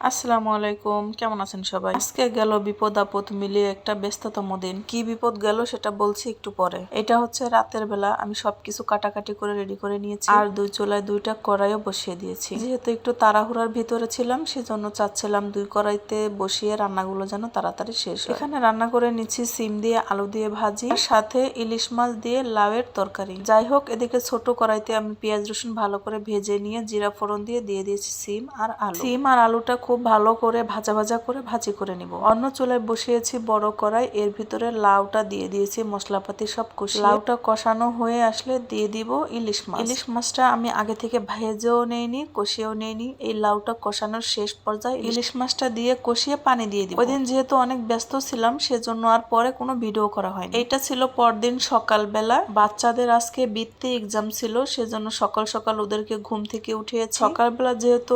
আসসালামু আলাইকুম, কেমন আছেন সবাই? আজকে গেল বিপদ আপদ মিলিয়ে একটা ব্যস্ততম দিন। কি বিপদ গেল সেটা বলছি একটু পরে। এটা হচ্ছে রাতের বেলা, আমি সবকিছু কাটাকাটি করে রেডি করে নিয়েছি আর দুই চুলায় দুইটা কড়াইও বসিয়ে দিয়েছি। যেহেতু একটু তাড়াহুড়ার ভিতরে ছিলাম, সেজন্য চাচ্ছিলাম দুই কড়াইতে বসিয়ে রান্নাগুলো যেন তাড়াতাড়ি শেষ হয়। এখানে রান্না করে নিচ্ছি সিম দিয়ে আলু দিয়ে ভাজি, আর সাথে ইলিশ মাছ দিয়ে লাউয়ের তরকারি। যাই হোক, এদিকে ছোট কড়াইতে আমি পেঁয়াজ রসুন ভালো করে ভেজে নিয়ে জিরা ফোড়ন দিয়ে দিয়েছি সিম আর আলু। সিম আর আলুটা খুব ভালো করে ভাজা ভাজা করে ভাজি করে নিব। অন্য চুলায় বসিয়েছি বড় কড়াই, এর ভিতরে লাউটা দিয়ে দিয়েছি মশলাপাতি সব কষিয়ে। লাউটা কষানো হয়ে আসলে দিয়ে দিব ইলিশ মাছ। ইলিশ মাছটা আমি আগে থেকে ভেজেও নেইনি, কষিয়েও নেইনি। এই লাউটা কষানোর শেষ পর্যায়ে ইলিশ মাছটা দিয়ে কষিয়ে পানি দিয়ে দিব। ওইদিন যেহেতু অনেক ব্যস্ত ছিলাম, সেজন্য আর পরে কোনো ভিডিও করা হয়নি। এটা ছিল পরদিন সকালবেলা। বাচ্চাদের আজকে বৃত্তি এক্সাম ছিল, সেজন্য সকাল সকাল ওদেরকে ঘুম থেকে উঠিয়েছি। সকালবেলা যেহেতু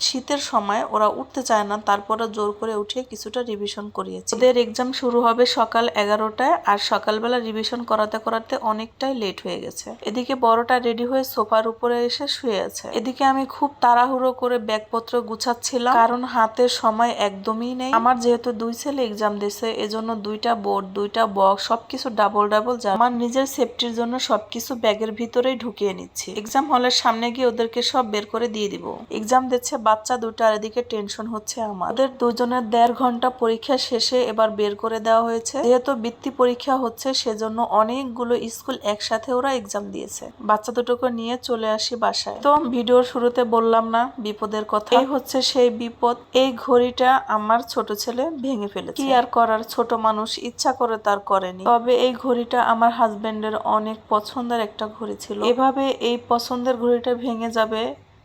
শীতের সময় ওরা উঠতে চায় না, তারপরে জোর করে উঠে কিছুটা রিভিশন করিয়েছি। ওদের এক্সাম শুরু হবে সকাল 11টায়, আর সকালবেলা রিভিশন করাতে করাতে অনেকটাই লেট হয়ে গেছে। এদিকে বড়টা রেডি হয়ে সোফার উপরে এসে শুয়ে আছে। এদিকে আমি খুব তাড়াহুড়ো করে ব্যাগপত্র গুছাচ্ছিলাম, কারণ হাতে সময় একদমই নেই। আমার যেহেতু দুই ছেলে এক্সাম দিছে, এজন্য দুইটা বোর্ড, দুইটা বক্স, সবকিছু ডাবল ডাবল। আমার নিজের সেফটির জন্য সবকিছু ব্যাগের ভিতরেই ঢুকিয়ে নিচ্ছি। এক্সাম হলের সামনে গিয়ে ওদেরকে সব বের করে দিয়ে দিব। এক্সাম দিচ্ছে বাচ্চা দুটো, আর এদিকে টেনশন হচ্ছে আমার। ওদের দুজনের 1.5 ঘন্টা পরীক্ষা শেষে এবার বের করে দেওয়া হয়েছে। যেহেতু বৃত্তি পরীক্ষা হচ্ছে, সেজন্য অনেকগুলো স্কুল একসাথে ওরা এক্সাম দিয়েছে। বাচ্চা দুটোকে নিয়ে চলে আসি বাসায়। তো ভিডিওর শুরুতে বললাম না বিপদের কথা, এই হচ্ছে সেই বিপদ। এই ঘড়িটা আমার ছোট ছেলে ভেঙে ফেলেছে। কি আর করার, ছোট মানুষ, ইচ্ছা করে তার করেনি। তবে এই ঘড়িটা আমার হাজবেন্ডের অনেক পছন্দের একটা ঘড়ি ছিল। এভাবে এই পছন্দের ঘড়িটা ভেঙে যাবে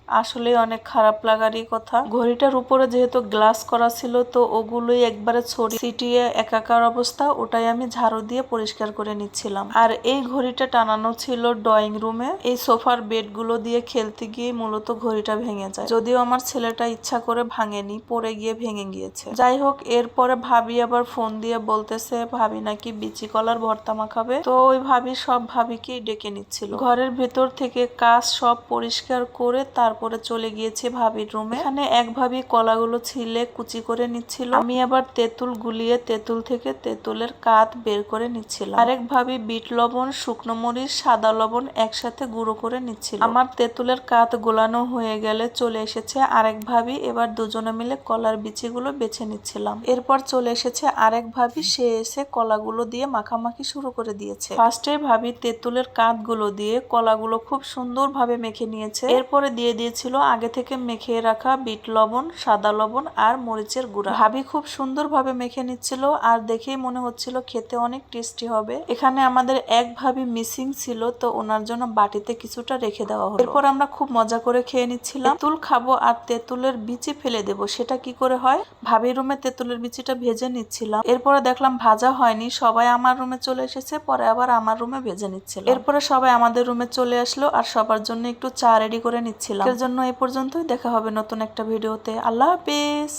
আসলে অনেক খারাপ লাগারই কথা। ঘড়িটার উপরে যেহেতু গ্লাস করা ছিল, তো ওগুলোই একবারে ছিটিয়ে একাকার অবস্থা। ওটাই আমি ঝাড়ু দিয়ে পরিষ্কার করে নিচ্ছিলাম। আর এই ঘড়িটা টানানো ছিল ড্রয়িং রুমে। এই সোফার বেড গুলো দিয়ে খেলতে গিয়ে মূলত ঘড়িটা ভেঙে যায়। যদিও আমার ছেলেটা ইচ্ছা করে ভাঙেনি, পড়ে গিয়ে ভেঙে গিয়েছে। যাই হোক, এরপরে ভাবি আবার ফোন দিয়ে বলতেছে ভাবি নাকি বিচি কলার ভর্তা মাখাবে। তো ওই ভাবি সব ভাবিকেই ডেকে নিচ্ছিল। ঘরের ভেতর থেকে কাজ সব পরিষ্কার করে তারপরে চলে গিয়েছে ভাবির রুমে। এখানে এক ভাবি কলাগুলো ছিলে কুচি করে নিচ্ছিল, আমি আবার তেঁতুল গুলিয়ে তেঁতুল থেকে তেঁতুলের কাঠ বের করে নিচ্ছিলাম। আরেক ভাবি বিট লবণ, শুকনো মরিচ, সাদা লবণ একসাথে গুঁড়ো করে নিচ্ছিল। আমার তেঁতুলের কাঠ গোলানো হয়ে গেলে চলে এসেছে আরেক ভাবি। এবার দুজনে মিলে কলার বিচিগুলো বেছে নিচ্ছিলাম। এরপর চলে এসেছে আরেক ভাবি, সে এসে কলাগুলো দিয়ে মাখামাখি শুরু করে দিয়েছে। ফার্স্টে ভাবি তেঁতুলের কাঠগুলো দিয়ে কলাগুলো খুব সুন্দরভাবে মেখে নিয়েছে। এরপরে দিয়ে দিয়েছিল আগে থেকে মেখে রাখা বিট লবণ, সাদা লবণ আর মরিচের গুঁড়া। ভাবি খুব সুন্দরভাবে মেখে নিচ্ছিল, আর দেখেই মনে হচ্ছিল খেতে অনেক টেস্টি হবে। এখানে আমাদের এক ভাবি মিসিং ছিল, তো ওনার জন্য বাটিতে কিছুটা রেখে দেওয়া হলো। এরপর আমরা খুব মজা করে খেয়ে নিচ্ছিলাম। তেঁতুল খাবো আর তেঁতুলের বিচি ফেলে দেব, সেটা কি করে হয়? ভাবির রুমে তেঁতুলের বিচিটা ভেজে নিচ্ছিলাম। এরপরে দেখলাম ভাজা হয়নি, সবাই আমার রুমে চলে এসেছে, পরে আবার আমার রুমে ভেজে নিচ্ছিল। এরপরে সবাই আমাদের রুমে চলে আসলো, আর সবার জন্য একটু চা রেডি করে নিচ্ছিলাম। এর জন্য এই পর্যন্তই, দেখা হবে নতুন একটা ভিডিওতে। আল্লাহ হাফেজ।